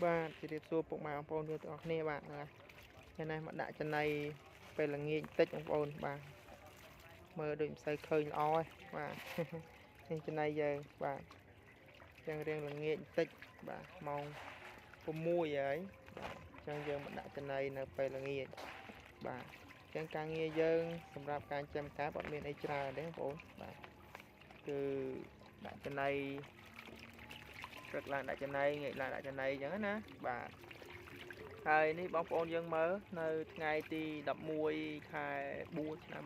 បាទជម្រាបសួរពុកម៉ែបងប្អូនយើងទាំងអស់គ្នាបាទហ្នឹងហើយនេះមកដាក់ចំណៃពេលល្ងាចបន្តិចបងប្អូនបាទមើលដូចមិនសូវឃើញល្អទេបាទនេះចំណៃយើងបាទចឹងរៀងល្ងាចបន្តិចបាទម៉ោង6ហើយបាទចឹងយើងមកដាក់ចំណៃនៅពេលល្ងាចបាទចឹងការងារយើងសម្រាប់ការចាំការអត់មានអីច្រើនទេបងប្អូនបាទគឺដាក់ចំណៃព្រឹកឡើងដាក់ចំណៃងាយឡើងដាក់ចំណៃចឹងណាបាទហើយនេះបងប្អូនយើងមើលនៅថ្ងៃទី11ខែ4ឆ្នាំ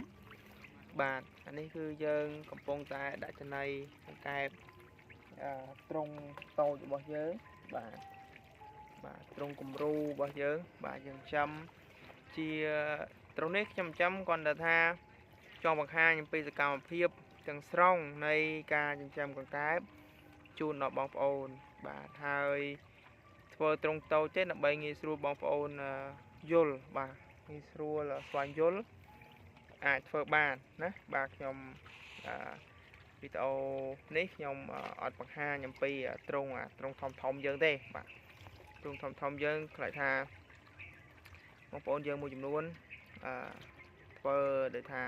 2025បាទអានេះគឺយើងកំពុងតែដាក់ចំណៃសង្កែបត្រង់តូចរបស់យើងបាទត្រង់គំរូរបស់យើងបាទយើងចាំជាត្រង់នេះខ្ញុំចាំគាត់ថាចង់បង្ហាញអំពីសកម្មភាពទាំងស្រុងនៃការចិញ្ចឹមកង្កែបជូនដល់បងប្អូនបាទហើយធ្វើត្រង់តូចទេដើម្បីងាយស្រួលបងប្អូនយល់បាទងាយស្រួលស្វែងយល់អាចធ្វើបានណាបាទខ្ញុំវីដេអូនេះខ្ញុំអត់បង្ហាញអំពីត្រង់ធំយើងទេបាទត្រង់ធំយើងខ្លាចថាបងប្អូនយើងមួយចំនួនធ្វើដូចថា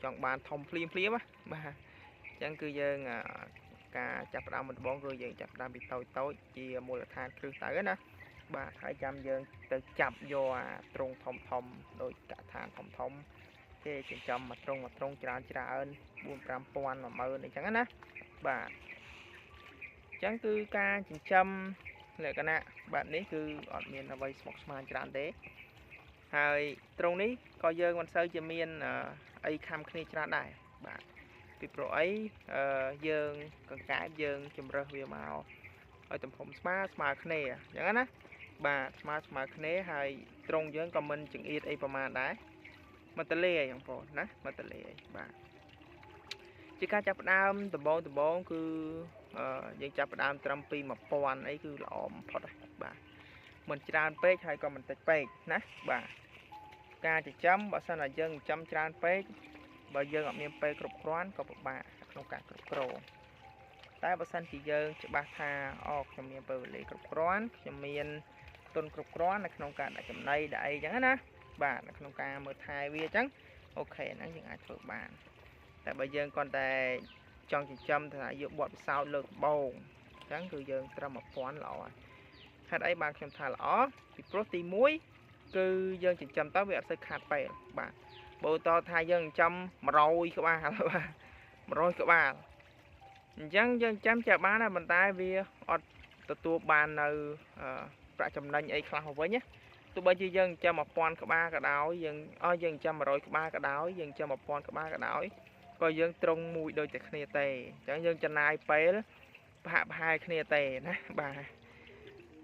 ចង់បានធំភ្លាមបាទអញ្ចឹងគឺយើងការចាប់ផ្ដើមមុនដំបូងគឺយើងចាប់ផ្ដើមពីតូចជាមូលដ្ឋានគ្រឹះទៅណាបាទហើយចាំយើងទៅចាប់យកត្រង់ធំដោយកឋានធំគេចិញ្ចឹមមកត្រង់ច្រើន4-5ពាន់10000អីចឹងណាបាទអញ្ចឹងគឺការចិញ្ចឹមលក្ខណៈបែបនេះគឺអត់មានអ្វីស្មុគស្មាញច្រើនទេហើយត្រង់នេះក៏យើងមិនសូវជាមានអីខំគ្នាច្រើនដែរបាទពីព្រោះអីយើងកង្កែបយើងជំរើសវាមកឲ្យទំហំស្មើគ្នាអញ្ចឹងណាបាទស្មើគ្នាហើយត្រង់យើងក៏មិនចង្អៀតអីប្រហែលដែរមកតលេអីបងប្អូនណាមកតលេអីបាទជាការចាប់ផ្ដើមដំបូងគឺយើងចាប់ផ្ដើមត្រឹមពី1000អីគឺល្អបំផុតបាទមិនច្រើនពេកហើយក៏មិនតិចពេកណាបាទការចិញ្ចឹមបើសិនតែយើងចិញ្ចឹមច្រើនពេកបើយើងអត់មានពេលគ្រប់គ្រាន់ក៏ពិបាកក្នុងការគ្រប់គ្រងតែបើសិនជាយើងច្បាស់ថាខ្ញុំមានពេលវេលាគ្រប់គ្រាន់ខ្ញុំមានទុនគ្រប់គ្រាន់នៅក្នុងការដាក់ចំណីដាក់អីចឹងណាបាទនៅក្នុងការមើលថែវាចឹងអូខេហ្នឹងយើងអាចធ្វើបានតែបើយើងគ្រាន់តែចង់ចិញ្ចឹមថាយកបទពិសោធន៍លើកដំបូងចឹងគឺយើងត្រឹម1000ល្អហើយហេតុអីបានខ្ញុំថាល្អពីព្រោះទី1គឺយើងចិញ្ចឹមទៅវាអត់សូវខាតពេលបាទបើតថាយើងចិញ្ចឹម100ក្បាលបាទ100ក្បាលអញ្ចឹងយើងចិញ្ចឹមជាបានដែរប៉ុន្តែវាអត់ទទួលបាននៅប្រាក់ចំណេញអីខ្លះមកវិញណាទោះបីជាយើងចិញ្ចឹម1000ក្បាលក៏ដោយយើងចិញ្ចឹម100ក្បាលក៏ដោយយើងចិញ្ចឹម1000ក្បាលក៏ដោយក៏យើងត្រង់មួយដូចតែគ្នាទេអញ្ចឹងយើងចំណាយពេលប្រហាក់ប្រហែលគ្នាទេណាបាទ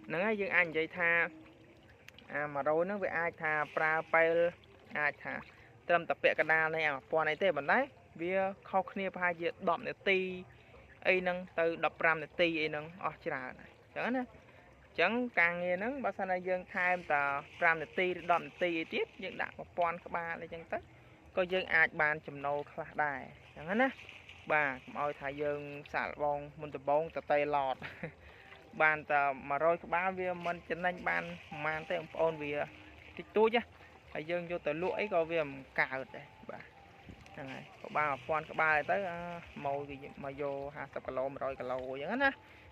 ហ្នឹងហើយយើងអាចនិយាយថា100ហ្នឹងវាអាចថាប្រើពេលអាចថាត្រឹមតែពាក់កណ្ដាលនៃ1000អីទេប៉ុន្តែវាខុសគ្នាប្រហែលជា10នាទីអីហ្នឹងទៅ15នាទីអីហ្នឹងអស់ច្រើនហើយអញ្ចឹងណាអញ្ចឹងការងារហ្នឹងបើសិនតែយើងថែមតែ5នាទីឬ10នាទីអីទៀតយើងដាក់1000ក្បាលអីចឹងទៅក៏យើងអាចបានចំណូលខ្លះដែរអញ្ចឹងណាបាទកុំឲ្យថាយើងសាកល្បងមុនដំបូងតតេឡតបានតែ100ក្បាលវាមិនចំណេញបានប្រហែលទេបងប្អូនវាតិចតួចណាហើយយើងយកទៅលក់អីក៏វាមិនកើតដែរបាទហ្នឹងហើយក៏បាន1000ក្បាលទៅម៉ូយវាមកយក50គីឡូ100គីឡូអញ្ចឹងណា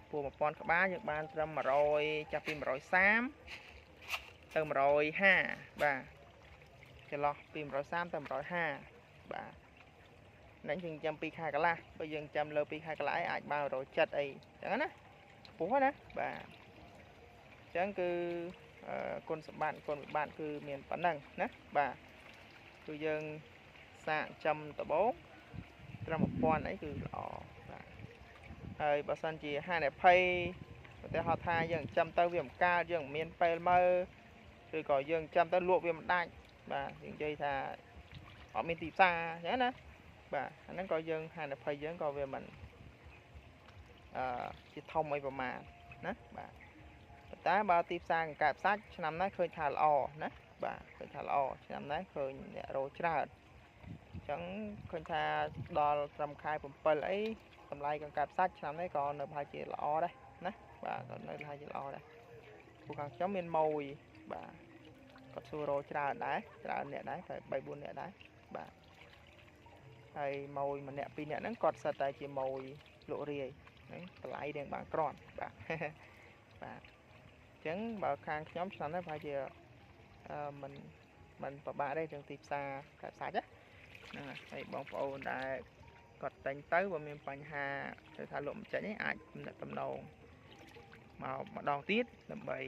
ព្រោះ1000ក្បាលយើងបានត្រឹម100ចាប់ពី130ទៅ150បាទចន្លោះពី130ទៅ150បាទហ្នឹងយើងចាំ2ខែកន្លះបើយើងចាំលើ2ខែកន្លះអាចបាន170អីអញ្ចឹងណាពោះណាបាទអញ្ចឹងគឺគុណសម្បត្តិគុណវិបត្តិគឺមានប៉ុណ្ណឹងណាបាទគឺយើងសាកចំដបោត្រឹម1000អីគឺល្អបាទហើយបើសិនជាហានិភ័យឧទាហរណ៍ថាយើងចំទៅវាមិនកើតយើងមានពេលមើលឬក៏យើងចំទៅលក់វាមិនដាច់បាទយើងនិយាយថាអត់មានទីផ្សារអញ្ចឹងណាបាទអាហ្នឹងក៏យើងហានិភ័យយើងក៏វាមិនជាធំអីប្រមាណណាបាទតែបើទីផ្សារកង្កែបសាច់ឆ្នាំនេះឃើញថាល្អណាបាទឃើញថាល្អឆ្នាំនេះឃើញអ្នករោច្រើនអញ្ចឹងឃើញថាដល់ត្រឹមខែ7អីតម្លៃកង្កែបសាច់ឆ្នាំនេះក៏នៅប្រហែលជាល្អដែរ ណាបាទគាត់នៅថាជាល្អដែរព្រោះខាងខ្ញុំមានម៉ួយបាទគាត់សួររកច្រើនដែរច្រើនអ្នកដែរតែ3 4អ្នកដែរបាទហើយម៉ួយម្នាក់2នាក់ហ្នឹងគាត់សិតតែជាម៉ួយលក់រាយហ្នឹងតម្លៃរៀងបានក្រាន់បាទបាទអញ្ចឹងបើខាងខ្ញុំឆ្នាំនេះប្រហែលជាមិនពិបាកទេរឿងទីផ្សារកាត់សាច់ណាហ្នឹងហើយបងប្អូនដែលគាត់តែងទៅបើមានបញ្ហាទៅថាលក់មិនចេញទេអាចទំនាក់ទំនងមកម្ដងទៀតដើម្បី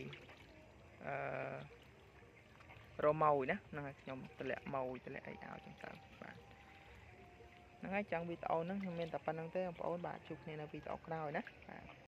រម៉ួយណាហ្នឹងហើយខ្ញុំតម្លាក់ម៉ួយតម្លាក់អីឲ្យចឹងទៅបាទហ្នឹងហើយចឹងវីដេអូហ្នឹងខ្ញុំមានតែប៉ុណ្្នឹងទេបងប្អូនបាទជួបគ្នានៅវីដេអូក្រោយណាបាទ